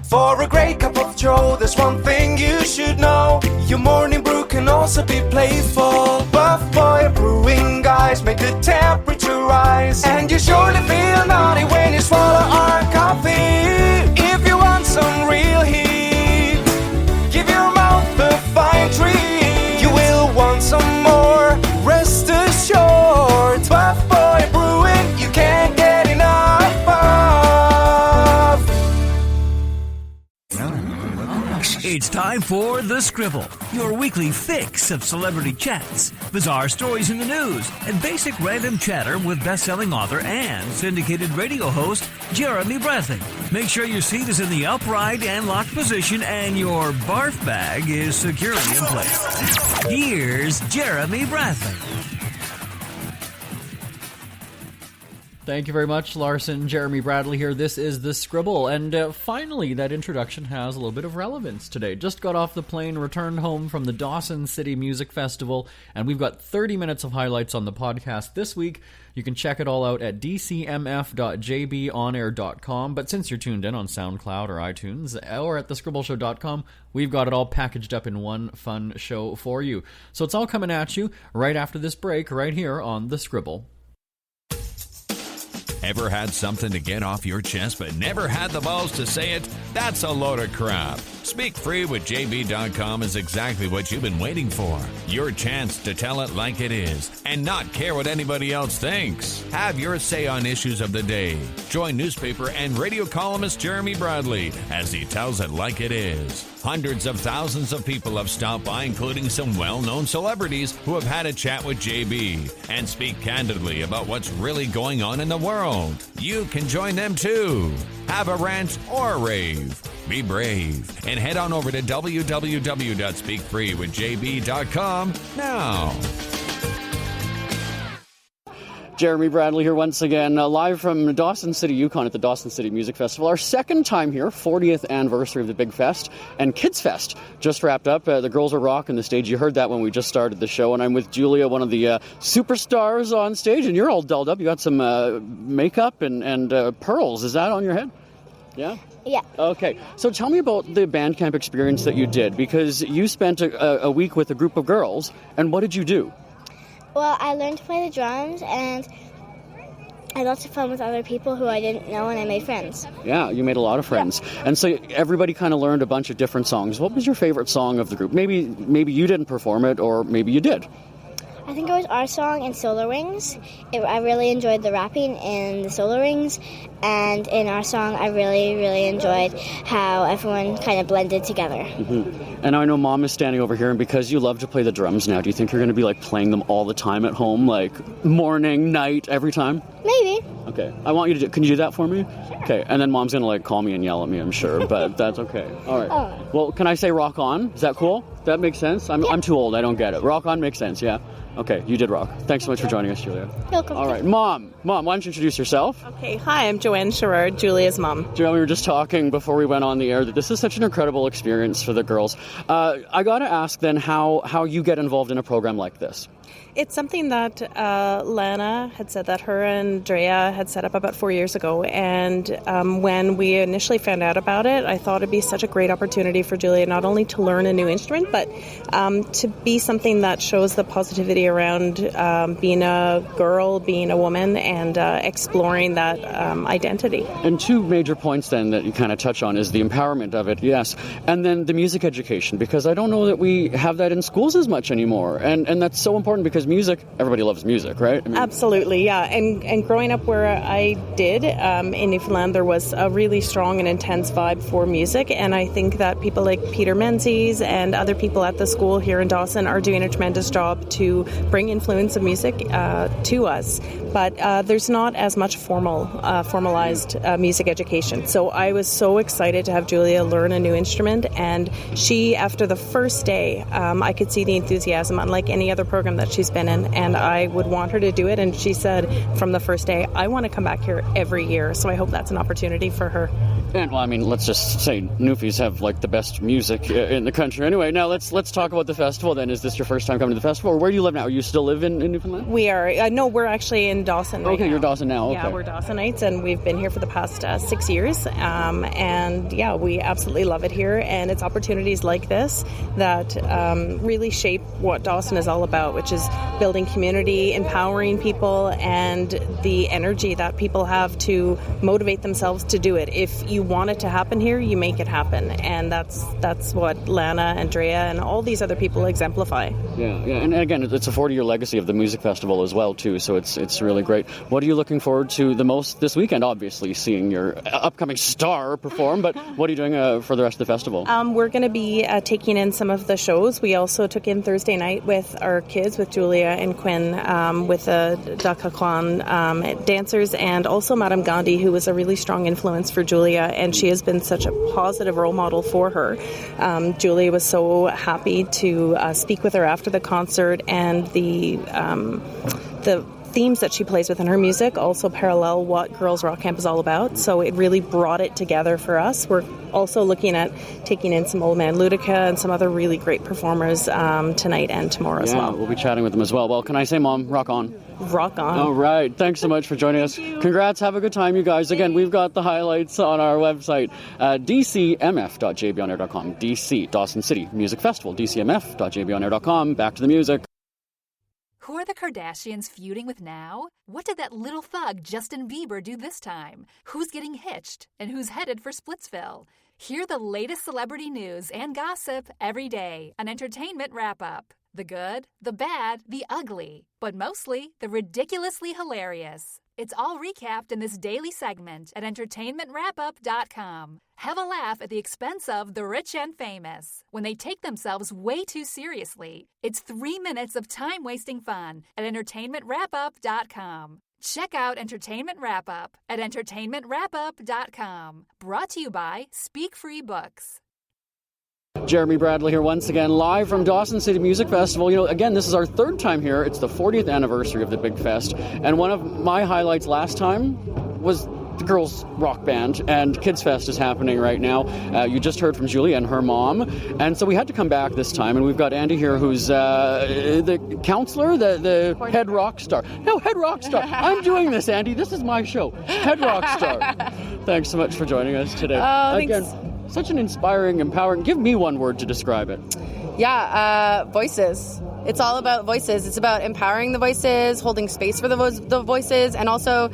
For a great cup of joe, there's one thing you should know. Your morning brew can also be playful. Buff Boy Brewing guys make the temperature rise, and you surely feel naughty when you swallow our coffee. If you want some real heat, give your mouth a fine treat. You will want some more, rest assured. Buff Boy Brewing, you can't get enough of. It's time for The Scribble, your weekly fix of celebrity chats, bizarre stories in the news, and basic random chatter with best-selling author and syndicated radio host Jeremy Bradley. Make sure your seat is in the upright and locked position and your barf bag is securely in place. Here's Jeremy Bradley. Thank you very much, Larson. Jeremy Bradley here. This is The Scribble. And finally, that introduction has a little bit of relevance today. Just got off the plane, returned home from the Dawson City Music Festival, and we've got 30 minutes of highlights on the podcast this week. You can check it all out at dcmf.jbonair.com. But since you're tuned in on SoundCloud or iTunes or at thescribbleshow.com, we've got it all packaged up in one fun show for you. So it's all coming at you right after this break, right here on The Scribble. Ever had something to get off your chest but never had the balls to say it? That's a load of crap. Speak Free with JB.com is exactly what you've been waiting for. Your chance to tell it like it is and not care what anybody else thinks. Have your say on issues of the day. Join newspaper and radio columnist Jeremy Bradley as he tells it like it is. Hundreds of thousands of people have stopped by, including some well-known celebrities who have had a chat with JB and speak candidly about what's really going on in the world. You can join them too. Have a rant or a rave. Be brave and head on over to www.speakfreewithjb.com now. Jeremy Bradley here once again, live from Dawson City, Yukon at the Dawson City Music Festival. Our second time here, 40th anniversary of the Big Fest, and Kids Fest just wrapped up. The girls are rocking the stage. You heard that when we just started the show, and I'm with Julia, one of the superstars on stage, and you're all dolled up. You got some makeup and pearls. Is that on your head? Yeah? Yeah. Okay. So tell me about the band camp experience that you did, because you spent a week with a group of girls, and what did you do? Well, I learned to play the drums, and I had lots of fun with other people who I didn't know, and I made friends. Yeah, you made a lot of friends. Yeah. And so everybody kind of learned a bunch of different songs. What was your favorite song of the group? Maybe you didn't perform it, or maybe you did. I think it was our song in Solar Wings. I really enjoyed the rapping in the Solar Wings, and in our song I really, really enjoyed how everyone kind of blended together. Mm-hmm. And I know Mom is standing over here, and because you love to play the drums now, do you think you're going to be like playing them all the time at home, like morning, night, every time? Maybe. Okay. I want you to can you do that for me? Sure. Okay. And then Mom's going to like call me and yell at me, I'm sure, but that's okay. All right. Oh. Well, can I say rock on? Is that cool? That makes sense? I'm too old. I don't get it. Rock on makes sense, yeah? Okay, you did rock. Thanks so much for joining us, Julia. Welcome. All right, Mom, why don't you introduce yourself? Okay, hi, I'm Joanne Sherrard, Julia's mom. Julia, we were just talking before we went on the air that this is such an incredible experience for the girls. I got to ask then how you get involved in a program like this. It's something that Lana had said that her and Drea had set up about 4 years ago, and when we initially found out about it, I thought it'd be such a great opportunity for Julia not only to learn a new instrument, but to be something that shows the positivity around being a girl, being a woman, and exploring that identity. And two major points then that you kind of touch on is the empowerment of it, yes, and then the music education, because I don't know that we have that in schools as much anymore, and that's so important because music, everybody loves music, right? I mean, absolutely, yeah. And growing up where I did in Newfoundland, there was a really strong and intense vibe for music, and I think that people like Peter Menzies and other people at the school here in Dawson are doing a tremendous job to bring influence of music to us. But there's not as much formalized music education. So I was so excited to have Julia learn a new instrument, and she, after the first day, I could see the enthusiasm, unlike any other program that she's been in, and I would want her to do it. And she said from the first day, I want to come back here every year. So I hope that's an opportunity for her. And well, I mean, let's just say Newfies have like the best music in the country. Anyway, now let's talk about the festival then. Is this your first time coming to the festival, or where do you live now? You still live in Newfoundland? We are. No, we're actually in Dawson right now. You're Dawson now. Okay. Yeah, we're Dawsonites, and we've been here for the past 6 years. And yeah, we absolutely love it here. And it's opportunities like this that really shape what Dawson is all about, which is building community, empowering people, and the energy that people have to motivate themselves to do it. If you want it to happen here, you make it happen. And that's what Lana, Andrea, and all these other people exemplify. Yeah. And again, it's a 40-year legacy of the music festival as well, too, so it's really great. What are you looking forward to the most this weekend? Obviously, seeing your upcoming star perform, but what are you doing for the rest of the festival? We're going to be taking in some of the shows. We also took in Thursday night with our kids, with Julia and Quinn, with the Dakakwan dancers, and also Madame Gandhi, who was a really strong influence for Julia, and she has been such a positive role model for her. Julia was so happy to speak with her after the concert, and the themes that she plays with in her music also parallel what Girls Rock Camp is all about, so it really brought it together for us. We're also looking at taking in some Old Man Ludica and some other really great performers tonight and tomorrow as well. We'll be chatting with them as well. Well, can I say, Mom, rock on? Rock on. All right. Thanks so much for joining us. Congrats. Have a good time, you guys. Again, we've got the highlights on our website, dcmf.jbonair.com. DC, Dawson City Music Festival, dcmf.jbonair.com. Back to the music. Who are the Kardashians feuding with now? What did that little thug Justin Bieber do this time? Who's getting hitched? And who's headed for Splitsville? Hear the latest celebrity news and gossip every day on Entertainment Wrap-Up. The good, the bad, the ugly, but mostly the ridiculously hilarious. It's all recapped in this daily segment at entertainmentwrapup.com. Have a laugh at the expense of the rich and famous when they take themselves way too seriously. It's 3 minutes of time-wasting fun at entertainmentwrapup.com. Check out Entertainment Wrap-Up at entertainmentwrapup.com. Brought to you by Speak Free Books. Jeremy Bradley here once again, live from Dawson City Music Festival. Again, this is our third time here. It's the 40th anniversary of the Big Fest. And one of my highlights last time was the Girls Rock Band, and Kids Fest is happening right now. You just heard from Julie and her mom. And so we had to come back this time, and we've got Andy here, who's the counselor, the head rock star. No, head rock star. I'm doing this, Andy. This is my show. Head rock star. Thanks so much for joining us today. Thanks. Again, such an inspiring, empowering... Give me one word to describe it. Yeah, voices. It's all about voices. It's about empowering the voices, holding space for the voices, and also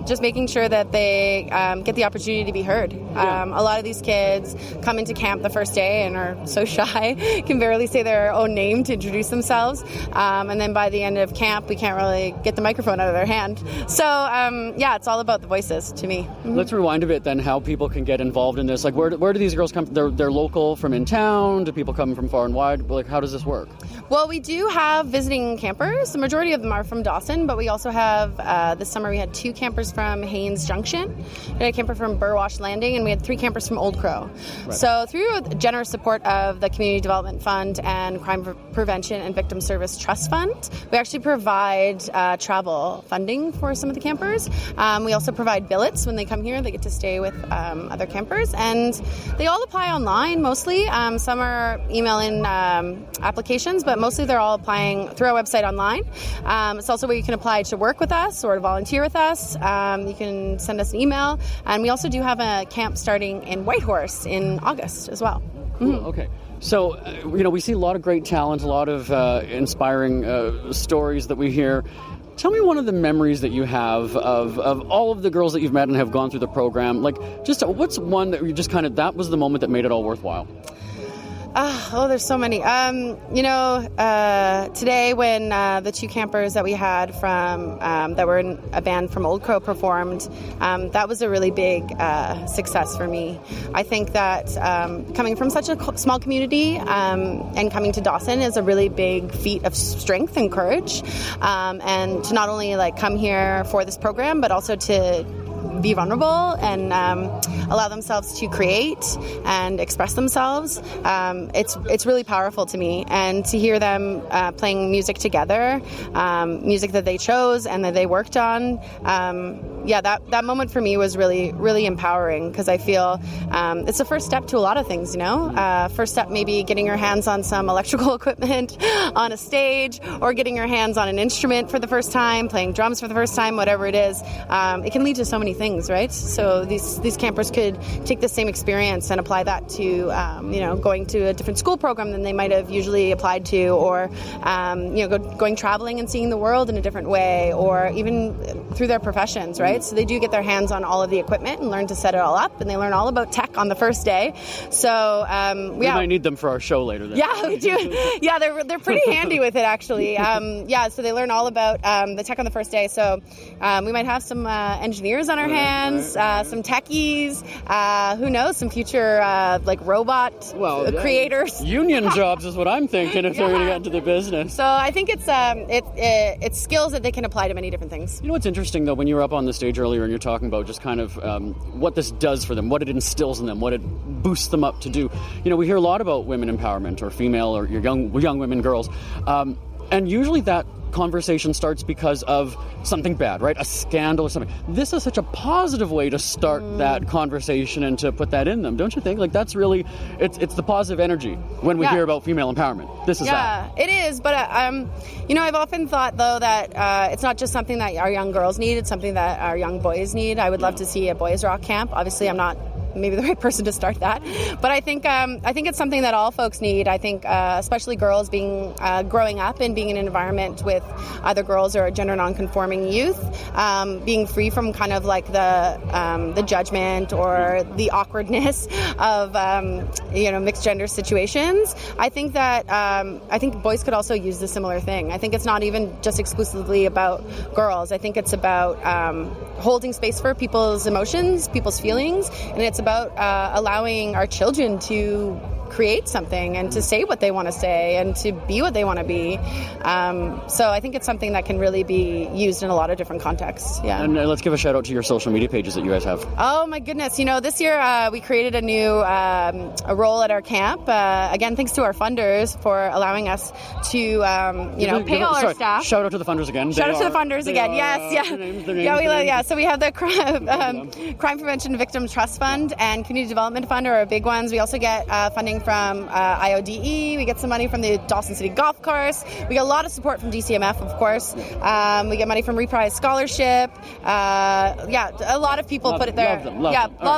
just making sure that they get the opportunity to be heard. A lot of these kids come into camp the first day and are so shy, can barely say their own name to introduce themselves. And then by the end of camp, we can't really get the microphone out of their hand. So, it's all about the voices to me. Mm-hmm. Let's rewind a bit then, how people can get involved in this. Like, where do these girls come from? They're local, from in town? Do people come from far and wide? Like, how does this work? Well, we do have visiting campers. The majority of them are from Dawson, but we also have, this summer we had 2 campers from Haynes Junction, we had a camper from Burwash Landing, and we had 3 campers from Old Crow. Right. So through generous support of the Community Development Fund and Crime Prevention and Victim Service Trust Fund, we actually provide travel funding for some of the campers. We also provide billets when they come here. They get to stay with other campers, and they all apply online mostly. Some are emailing applications, but mostly they're all applying through our website online. It's also where you can apply to work with us or to volunteer with us. You can send us an email. And we also do have a camp starting in Whitehorse in August as well. Cool. Mm-hmm. Okay. So, we see a lot of great talent, a lot of inspiring stories that we hear. Tell me one of the memories that you have of all of the girls that you've met and have gone through the program. Like, just what's one that you just that was the moment that made it all worthwhile? There's so many. Today when the 2 campers that we had from that were in a band from Old Crow performed, that was a really big success for me. I think that coming from such a small community and coming to Dawson is a really big feat of strength and courage, and to not only come here for this program, but also to be vulnerable and allow themselves to create and express themselves. It's really powerful to me, and to hear them playing music together, music that they chose and that they worked on, that moment for me was really, really empowering, because I feel it's the first step to a lot of things, First step, maybe getting your hands on some electrical equipment on a stage, or getting your hands on an instrument for the first time, playing drums for the first time, whatever it is. It can lead to so many things, right? So these campers could take the same experience and apply that to, going to a different school program than they might have usually applied to, or, going traveling and seeing the world in a different way, or even through their professions, right? So they do get their hands on all of the equipment and learn to set it all up, and they learn all about tech on the first day. So, we might need them for our show later then. Yeah, we do. Yeah, they're pretty handy with it, actually. So they learn all about the tech on the first day. So we might have some engineers on our hands, some techies, who knows, some future robot creators. Union jobs is what I'm thinking if they're going to get into the business. So I think it's skills that they can apply to many different things. You know what's interesting, though, when you were up on the stage earlier and you're talking about just kind of what this does for them, what it instills in them, what it boosts them up to do. We hear a lot about women empowerment, or female, or your young women, girls, and usually that conversation starts because of something bad, right? A scandal or something. This is such a positive way to start that conversation and to put that in them, don't you think? Like, that's really, it's the positive energy when we hear about female empowerment. This is that. Yeah, it is. But, I've often thought, though, that it's not just something that our young girls need. It's something that our young boys need. I would love to see a boys rock camp. Obviously, I'm not maybe the right person to start that, but I think it's something that all folks need. I think especially girls growing up and being in an environment with either girls or gender non-conforming youth, being free from kind of like the judgment or the awkwardness of mixed gender situations. I think that boys could also use the similar thing. I think it's not even just exclusively about girls. I think it's about holding space for people's emotions, people's feelings, and it's about allowing our children to create something and to say what they want to say and to be what they want to be. So I think it's something that can really be used in a lot of different contexts. Yeah. And let's give a shout out to your social media pages that you guys have. Oh my goodness. This year we created a new a role at our camp. Again, thanks to our funders for allowing us to pay all our staff. Shout out to the funders again. Shout out to the funders again. Yes. Yeah. Their names. So we have the Crime Prevention Victims Trust Fund and Community Development Fund are our big ones. We also get funding from IODE. We get some money from the Dawson City Golf Course. We get a lot of support from DCMF, of course. We get money from Reprise Scholarship. A lot of people put it there.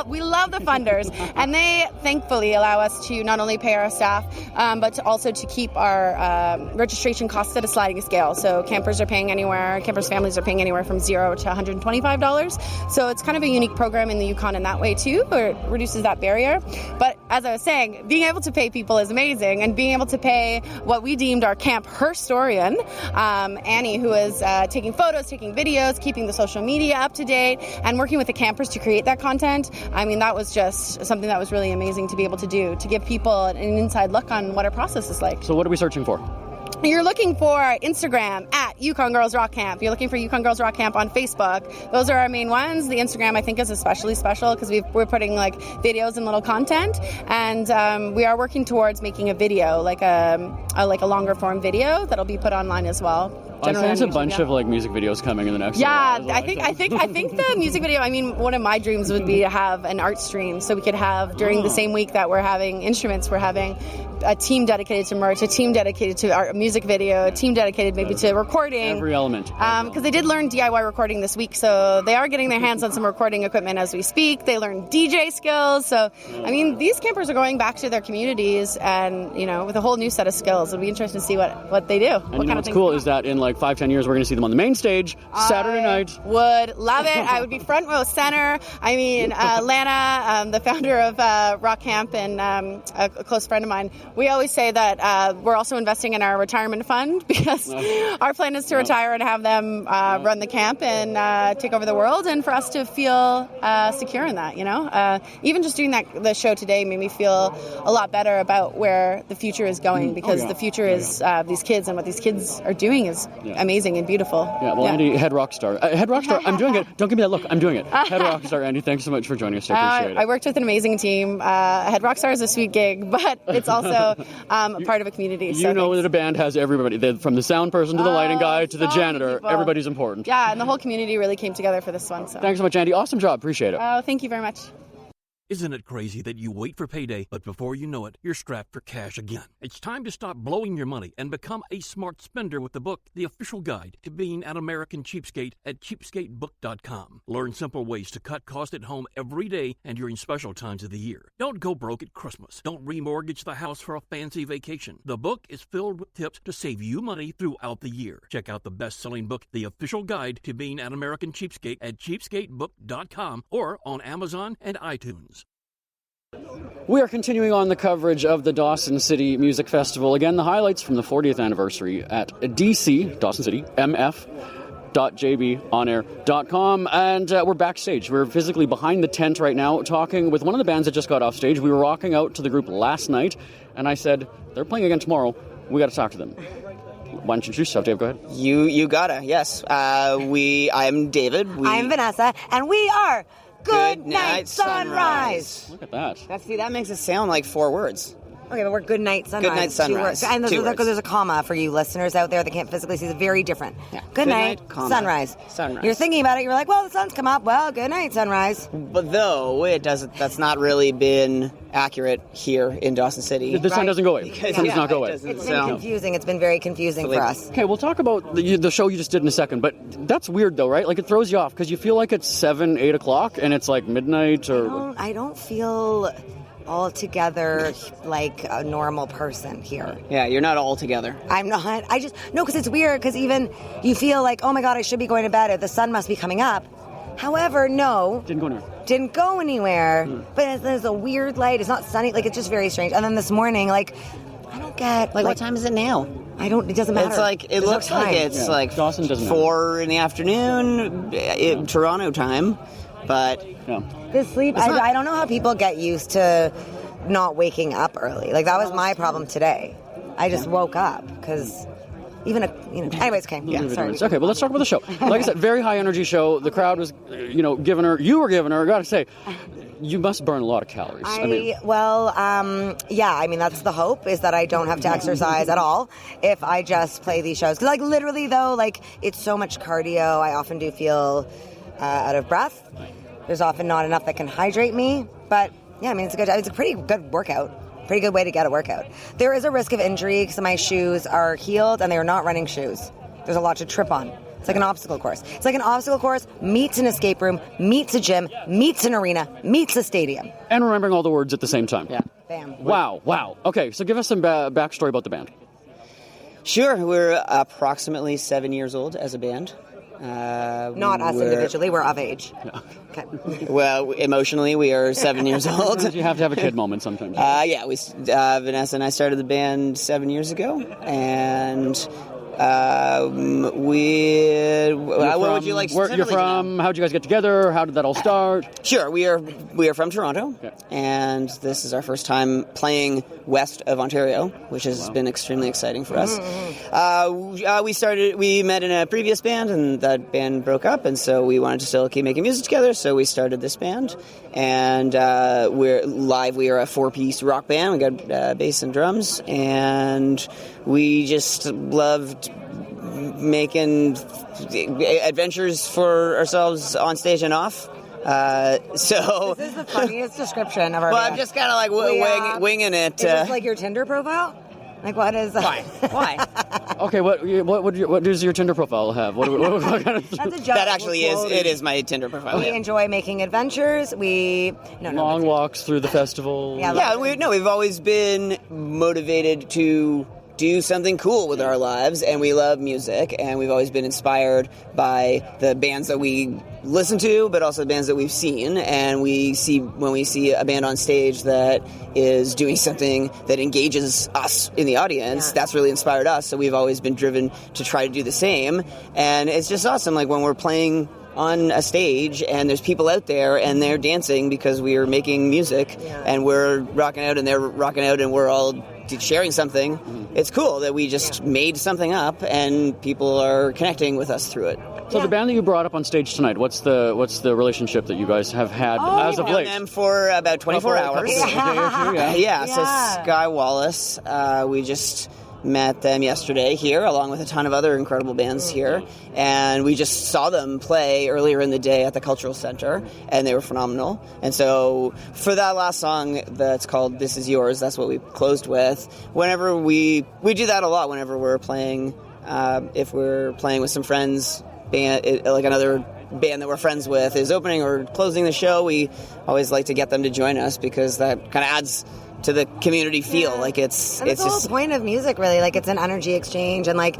We love the funders, and they thankfully allow us to not only pay our staff, but also to keep our registration costs at a sliding scale. So campers families are paying anywhere from $0 to $125. So it's kind of a unique program in the Yukon in that way too, where it reduces that barrier. But as I was saying, being able to pay people is amazing, and being able to pay what we deemed our camp historian, Annie, who is taking photos, taking videos, keeping the social media up to date, and working with the campers to create that content. I mean, that was just something that was really amazing to be able to do, to give people an inside look on what our process is like. So what are we searching for? You're looking for Instagram at Yukon Girls Rock Camp. You're looking for Yukon Girls Rock Camp on Facebook. Those are our main ones. The Instagram, I think, is especially special because we're putting like videos and little content, and we are working towards making a video, like a longer form video that'll be put online as well. There's a bunch of like music videos coming in the next. Yeah, I think the music video. I mean, one of my dreams would be to have an art stream, so we could have during the same week that we're having instruments, we're having a team dedicated to merch, a team dedicated to our music video, a team dedicated maybe to recording. Every element. Because they did learn DIY recording this week, so they are getting their hands on some recording equipment as we speak. They learned DJ skills. So, I mean, these campers are going back to their communities and, with a whole new set of skills. It'll be interesting to see what they do. And what's cool is that in like 5-10 years, we're going to see them on the main stage Saturday night. Would love it. I would be front row center. I mean, Lana, the founder of Rock Camp and a close friend of mine, we always say that we're also investing in our retirement fund because our plan is to retire and have them run the camp and take over the world, and for us to feel secure in that, even just doing the show today made me feel a lot better about where the future is going, because the future is these kids, and what these kids are doing is amazing and beautiful. Andy, head rock star, I'm doing it. Don't give me that look. I'm doing it. Head rock star Andy, thanks so much for joining us. I appreciate it. I worked with an amazing team. Head rock star is a sweet gig, but it's also So a part of a community. You know that a band has everybody, from the sound person to the lighting guy to the janitor. Everybody's important. Yeah, and the whole community really came together for this one. So. Thanks so much, Andy. Awesome job. Appreciate it. Oh, thank you very much. Isn't it crazy that you wait for payday, but before you know it, you're strapped for cash again? It's time to stop blowing your money and become a smart spender with the book, The Official Guide to Being an American Cheapskate at cheapskatebook.com. Learn simple ways to cut costs at home every day and during special times of the year. Don't go broke at Christmas. Don't remortgage the house for a fancy vacation. The book is filled with tips to save you money throughout the year. Check out the best-selling book, The Official Guide to Being an American Cheapskate at cheapskatebook.com or on Amazon and iTunes. We are continuing on the coverage of the Dawson City Music Festival. Again, the highlights from the 40th anniversary at DC, Dawson City, mf.jbonair.com. And we're backstage. We're physically behind the tent right now talking with one of the bands that just got off stage. We were walking out to the group last night, and I said, they're playing again tomorrow. We got to talk to them. Why don't you introduce yourself, Dave? Go ahead. You gotta, yes. I'm David. I'm Vanessa, and we are... Good Night Sunrise. Look at that. That makes it sound like 4 words. Okay, but we're Good Night Sunrise. Good Night Sunrise. And there's a comma for you listeners out there that can't physically see. It's very different. Yeah. Good night, sunrise. You're thinking about it. You're like, well, the sun's come up. Well, good night, sunrise. But though that's not really been accurate here in Dawson City. The sun doesn't go away. The sun does not go away. It's been confusing. It's been very confusing for us. Okay, we'll talk about the show you just did in a second, but that's weird though, right? Like it throws you off because you feel like it's 7, 8 o'clock and it's like midnight or... I don't feel all together like a normal person here. Yeah, you're not all together. I'm not. No, because it's weird because even you feel like, oh my God, I should be going to bed. The sun must be coming up. However, no. Didn't go anywhere. But there's a weird light. It's not sunny. Like, it's just very strange. And then this morning, like, I don't get... Like what time is it now? It doesn't matter. It's like, it looks like it's like Dawson doesn't 4 in the afternoon, Toronto time, but... Yeah. The sleep, I don't know how people get used to not waking up early. Like, that was my problem today. I just woke up because... anyways, okay. Yeah, sorry. Okay, well, let's talk about the show. Like I said, very high energy show. The crowd was, you were giving her, I gotta say, you must burn a lot of calories. That's the hope, is that I don't have to exercise at all if I just play these shows. Because, like, literally, though, like, it's so much cardio, I often do feel out of breath. There's often not enough that can hydrate me. But, yeah, it's a pretty good workout. Pretty good way to get a workout. There is a risk of injury because my shoes are heeled and they are not running shoes. There's a lot to trip on. It's like an obstacle course. It's like an obstacle course meets an escape room, meets a gym, meets an arena, meets a stadium. And remembering all the words at the same time. Yeah. Bam. Wow. Okay, so give us some backstory about the band. Sure, we're approximately 7 years old as a band. Not us individually, we're of age. Yeah. Okay. Well, emotionally, we are 7 years old. You have to have a kid moment sometimes. Vanessa and I started the band 7 years ago, and what would you like to Where you're from? How'd you guys get together? How did that all start? Sure, we are from Toronto, and this is our first time playing west of Ontario, which has been extremely exciting for us. We met in a previous band, and that band broke up, and so we wanted to still keep making music together, so we started this band, and we are a 4-piece rock band. We got bass and drums, and we just loved making adventures for ourselves on stage and off. This is the funniest description of our band. I'm just kind of like winging it. Is this like your Tinder profile? Like, what is that? Why? Okay, what does your Tinder profile have? What kind of... That's a joke. That actually is. It is my Tinder profile. We enjoy making adventures. Long walks through the festival. We've always been motivated to do something cool with our lives, and we love music, and we've always been inspired by the bands that we listen to, but also the bands that we've seen, and when we see a band on stage that is doing something that engages us in the audience, that's really inspired us, so we've always been driven to try to do the same, and it's just awesome, like when we're playing on a stage and there's people out there and they're dancing because we are making music and we're rocking out and they're rocking out and we're all sharing something. It's cool that we just made something up and people are connecting with us through it. So the band that you brought up on stage tonight, what's the relationship that you guys have had as of late? Known them for about 24 hours. Yeah. So Sky Wallace, we just met them yesterday here, along with a ton of other incredible bands here, and we just saw them play earlier in the day at the Cultural Center, and they were phenomenal. And so for that last song that's called This Is Yours, that's what we closed with. Whenever we do that a lot whenever we're playing, if we're playing with some friends, like another band that we're friends with is opening or closing the show, we always like to get them to join us because that kind of adds to the community feel. Like it's the whole point of music, really. Like, it's an energy exchange, and like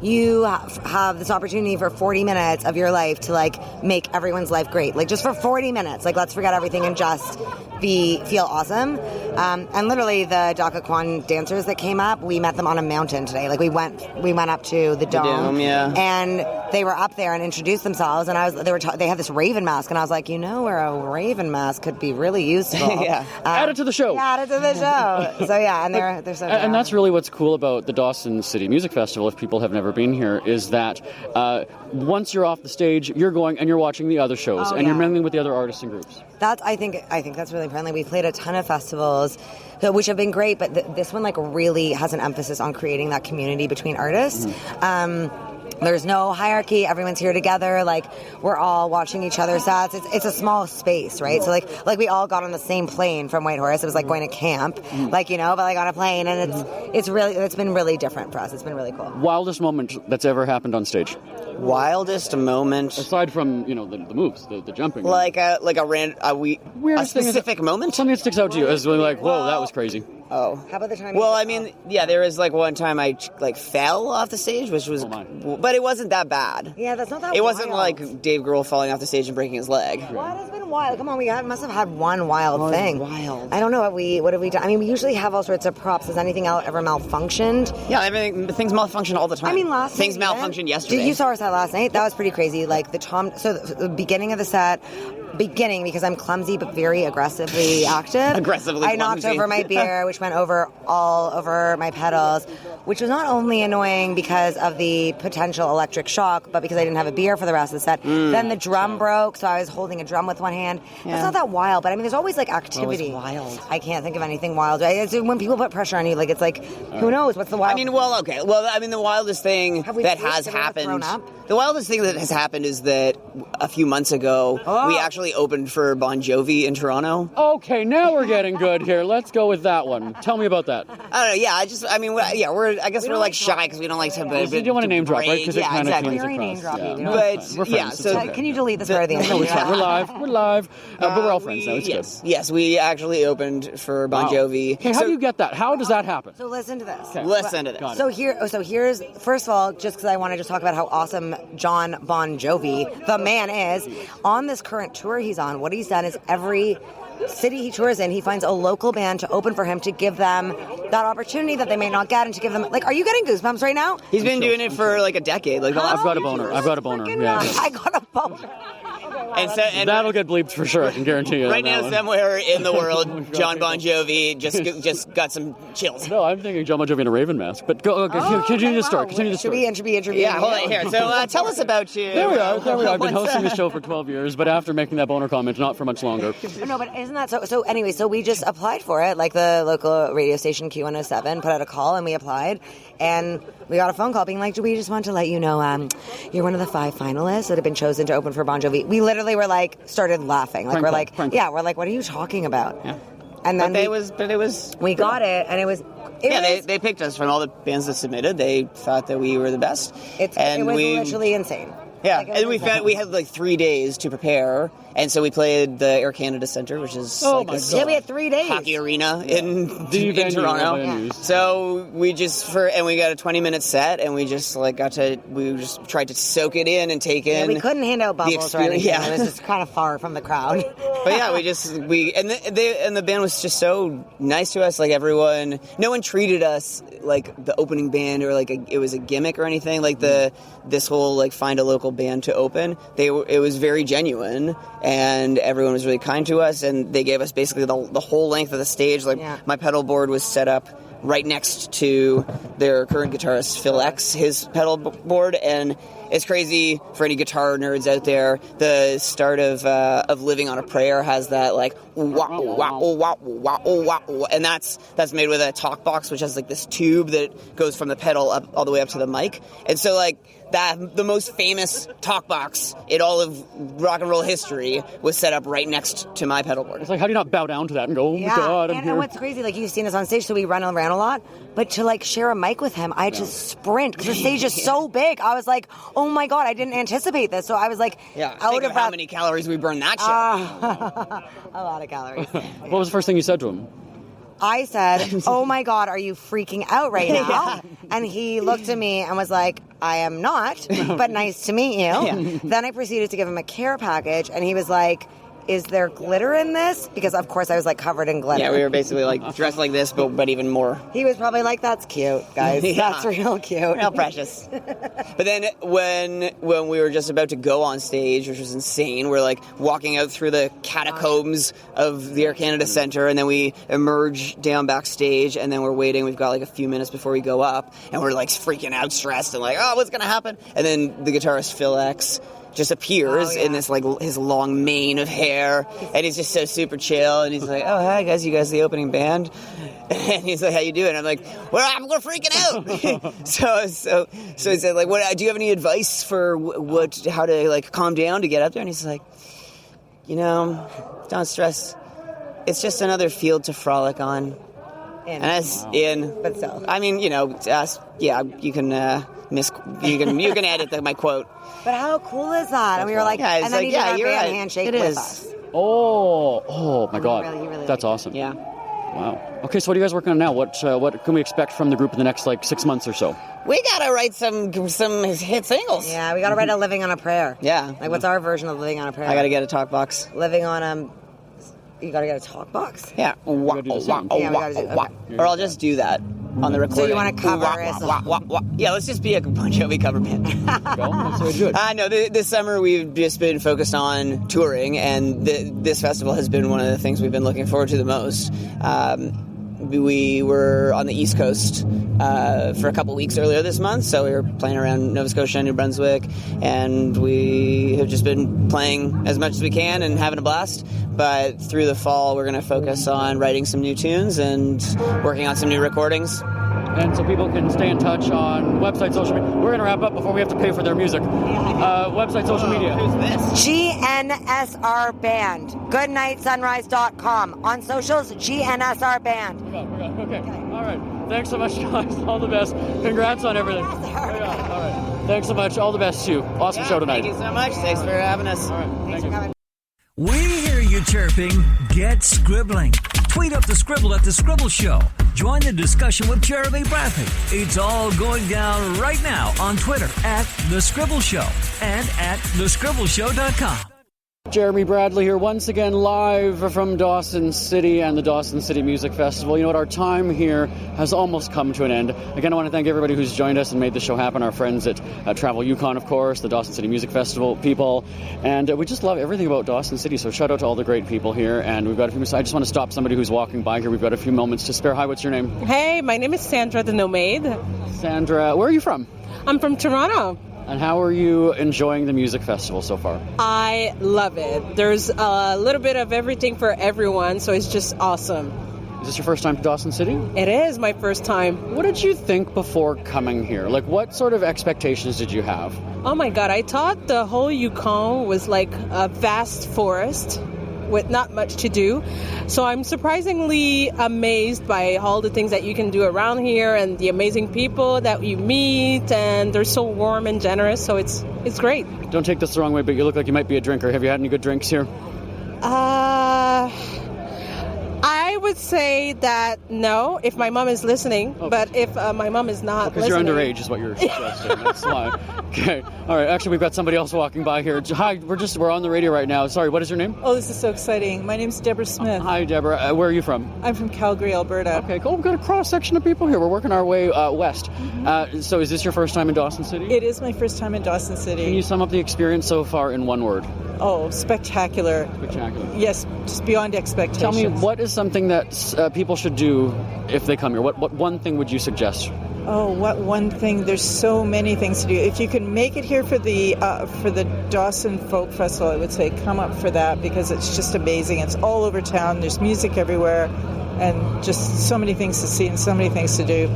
you have this opportunity for 40 minutes of your life to like make everyone's life great. Like, just for 40 minutes, like, let's forget everything and just feel awesome. And literally the Daka Kwan dancers that came up, we met them on a mountain today. Like, we went up to the dome, and they were up there and introduced themselves, and they had this raven mask, and I was like, where a raven mask could be really useful. Add it to the show. Yeah, add it to the show. So yeah, and they're so. And that's really what's cool about the Dawson City Music Festival. If people have never been here, is that once you're off the stage, you're going and you're watching the other shows, and you're mingling with the other artists and groups. I think that's really friendly. We played a ton of festivals, which have been great, but this one like really has an emphasis on creating that community between artists. There's no hierarchy. Everyone's here together. Like, we're all watching each other's sets. It's a small space, right? So like we all got on the same plane from Whitehorse. It was like going to camp, but like on a plane, and it's been really different for us. It's been really cool. Wildest moment that's ever happened on stage? Wildest moment, aside from the moves, the jumping, like a specific moment, something that sticks out to you as like, whoa, that was crazy. Oh, how about the time? Well, I mean, there was like one time I like fell off the stage, which was, but it wasn't that bad. Yeah, that's not that. It wasn't like Dave Grohl falling off the stage and breaking his leg. What has been wild? Come on, we must have had one wild thing. Wild. I don't know what have we done. I mean, we usually have all sorts of props. Has anything ever malfunctioned? Yeah, things malfunction all the time. I mean, last things malfunctioned yesterday. You saw our set last night. That was pretty crazy. Like the beginning of the set. Because I'm clumsy but very aggressively active. I knocked over my beer, which went all over my pedals, which was not only annoying because of the potential electric shock, but because I didn't have a beer for the rest of the set. Then the drum broke, so I was holding a drum with one hand. Yeah. It's not that wild, but I mean, there's always like activity. Wild. I can't think of anything wild. It's when people put pressure on you, like it's like, who knows what's the wild? I mean, the wildest thing that has happened. The wildest thing that has happened is that a few months ago we actually opened for Bon Jovi in Toronto. Okay, now we're getting good here. Let's go with that one. Tell me about that. I don't know. Yeah, I guess we're like shy because we don't like to. You don't want to name drop, right? Because it kind of comes across. But yeah, so can you delete this part of the interview? We're live, but we're all friends now. It's good. Yes, we actually opened for Bon Jovi. Okay, how do you get that? How does that happen? So listen to this. Okay. Listen to this. So here's first of all, just because I want to just talk about how awesome John Bon Jovi, the man, is on this current tour he's on. What he's done is every city he tours in, he finds a local band to open for him to give them that opportunity that they may not get, and to give them are you getting goosebumps right now? He's been doing it for like a decade. Like I've got a boner. Yeah. I got a boner. And that'll get bleeped for sure. I can guarantee you. Right now, somewhere in the world, John Bon Jovi just got some chills. No, I'm thinking John Bon Jovi in a raven mask. But continue the story. Should we interview? Yeah, hold on here. So tell us about you. There we are. I've been hosting the show for 12 years, but after making that boner comment, not for much longer. No, but isn't that so? So anyway, so we just applied for it. Like the local radio station Q107 put out a call, and we applied, and we got a phone call being like, we just want to let you know you're one of the 5 finalists that have been chosen to open for Bon Jovi. We literally were like, started laughing. Like, we're like, what are you talking about? Yeah. And then we got it, and it was they picked us from all the bands that submitted. They thought that we were the best. It was literally insane. Yeah, and we had like 3 days to prepare, and so we played the Air Canada Centre, which is we had 3 days hockey arena in Toronto. Yeah. So we got a 20-minute set, and we just tried to soak it in and take in. Yeah, we couldn't hand out bubbles or anything. Yeah. It was just kind of far from the crowd. But yeah, the band was just so nice to us. Like everyone, no one treated us like the opening band or like it was a gimmick or anything. Like this whole like find a local band to open. It was very genuine, and everyone was really kind to us, and they gave us basically the whole length of the stage. Like, my pedal board was set up right next to their current guitarist, Phil X, his pedal board, and it's crazy for any guitar nerds out there. The start of Living on a Prayer has that like wah, wah, wah, wah, wah, wah, and that's made with a talk box, which has like this tube that goes from the pedal up all the way up to the mic. And so like that, the most famous talk box in all of rock and roll history was set up right next to my pedal board. It's like, how do you not bow down to that and go, oh my God, I'm here. And what's crazy, like, you've seen us on stage, so we run around a lot, but to like share a mic with him, I just sprint because the stage is so big. I was like, oh my God, I didn't anticipate this. So I was like, out of how many calories we burned that show. A lot of calories. What was the first thing you said to him? I said, oh my God, are you freaking out right now? And he looked at me and was like, I am not, but nice to meet you. Then I proceeded to give him a care package, and he was like, is there glitter in this? Because, of course, I was, like, covered in glitter. Yeah, we were basically, like, dressed like this, but even more. He was probably like, that's cute, guys. That's real cute. Real precious. But then when we were just about to go on stage, which was insane, we're, like, walking out through the catacombs of the Air Canada Centre, and then we emerge down backstage, and then we're waiting. We've got, like, a few minutes before we go up, and we're, like, freaking out, stressed, and like, oh, what's going to happen? And then the guitarist, Phil X, just appears in this, like, his long mane of hair, and he's just so super chill, and he's like, oh, hi, guys, you guys the opening band? And he's like, how you doing? I'm like, we're freaking out. so he said, like, what, do you have any advice for how to, like, calm down to get up there? And he's like, you know, don't stress. It's just another field to frolic on. But still. I mean, you know, you can edit my quote. But how cool is that? And we were like, and then he did our band handshake with us. Oh my God. He really That's awesome. Yeah. Wow. Okay, so what are you guys working on now? What can we expect from the group in the next, like, 6 months or so? We gotta write some hit singles. Yeah, we gotta write a Living on a Prayer. Yeah. Like, what's our version of Living on a Prayer? I gotta get a talk box. Living on you gotta get a talk box? Yeah. we gotta do that. Or I'll just do that on the recording. So you want to cover us? Yeah, let's just be a Bon Jovi cover band. No, this summer we've just been focused on touring, and this festival has been one of the things we've been looking forward to the most. We were on the East Coast for a couple weeks earlier this month, so we were playing around Nova Scotia and New Brunswick, and we have just been playing as much as we can and having a blast. But through the fall, we're going to focus on writing some new tunes and working on some new recordings. And so people can stay in touch on website, social media. We're going to wrap up before we have to pay for their music. Website, social media. Who's this? GNSR Band. Goodnightsunrise.com. On socials, GNSR Band. Okay. All right. Thanks so much, guys. All the best. Congrats on everything. All right. Thanks so much. All the best to you. Awesome show tonight. Thank you so much. Thanks for having us. All right. Thanks for coming. We hear you chirping. Get scribbling. Tweet up the Scribble at The Scribble Show. Join the discussion with Jeremy Bradley. It's all going down right now on Twitter at The Scribble Show and at thescribbleshow.com. Jeremy Bradley here once again live from Dawson City and the Dawson City Music Festival. You know what, our time here has almost come to an end. Again, I want to thank everybody who's joined us and made the show happen. Our friends at Travel Yukon, of course, the Dawson City Music Festival people. And we just love everything about Dawson City, so shout out to all the great people here. And we've got a few minutes. I just want to stop somebody who's walking by here. We've got a few moments to spare. Hi, what's your name? Hey, my name is Sandra the Nomade. Sandra, where are you from? I'm from Toronto. And how are you enjoying the music festival so far? I love it. There's a little bit of everything for everyone, so it's just awesome. Is this your first time to Dawson City? It is my first time. What did you think before coming here? Like, what sort of expectations did you have? Oh my God, I thought the whole Yukon was like a vast forest with not much to do. So I'm surprisingly amazed by all the things that you can do around here and the amazing people that you meet, and they're so warm and generous, so it's great. Don't take this the wrong way, but you look like you might be a drinker. Have you had any good drinks here? I would say that no, if my mom is listening, but if my mom is not listening... Because you're underage is what you're suggesting. That's why. Okay. All right. Actually, we've got somebody else walking by here. Hi, we're on the radio right now. Sorry, what is your name? Oh, this is so exciting. My name's Deborah Smith. Hi, Deborah. Where are you from? I'm from Calgary, Alberta. Okay, cool. We've got a cross-section of people here. We're working our way west. So is this your first time in Dawson City? It is my first time in Dawson City. Can you sum up the experience so far in one word? Spectacular. Spectacular. Yes, just beyond expectations. Tell me, what is something that people should do if they come here? What one thing would you suggest? Oh, what one thing? There's so many things to do. If you can make it here for the Dawson Folk Festival, I would say come up for that because it's just amazing. It's all over town. There's music everywhere, and just so many things to see and so many things to do.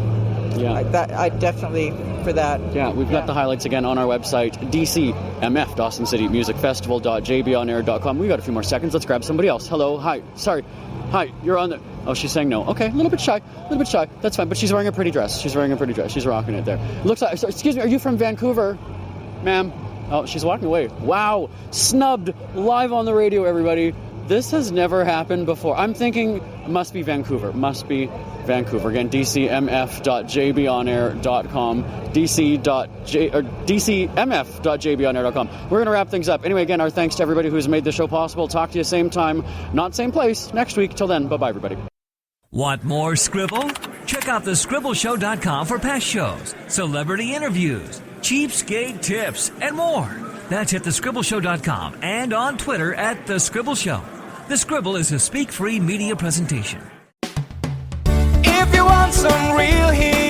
Yeah, I definitely for that. Yeah, we've got the highlights again on our website, DCMF, Dawson City Music Festival.jbonair.com. We got a few more seconds. Let's grab somebody else. Hello, hi, sorry, hi. You're on the. Oh, she's saying no. Okay, a little bit shy. That's fine. But she's wearing a pretty dress. She's rocking it there. Looks like. So, excuse me. Are you from Vancouver, ma'am? Oh, she's walking away. Wow, snubbed live on the radio, everybody. This has never happened before. I'm thinking it must be Vancouver. Again, dcmf.jbonair.com, dcmf.jbonair.com. We're going to wrap things up. Anyway, again, our thanks to everybody who's made the show possible. Talk to you same time, not same place, next week. Till then, bye-bye, everybody. Want more Scribble? Check out thescribbleshow.com for past shows, celebrity interviews, cheapskate tips, and more. That's at thescribbleshow.com and on Twitter at The Scribble Show. The Scribble is a speak-free media presentation. If you want some real heat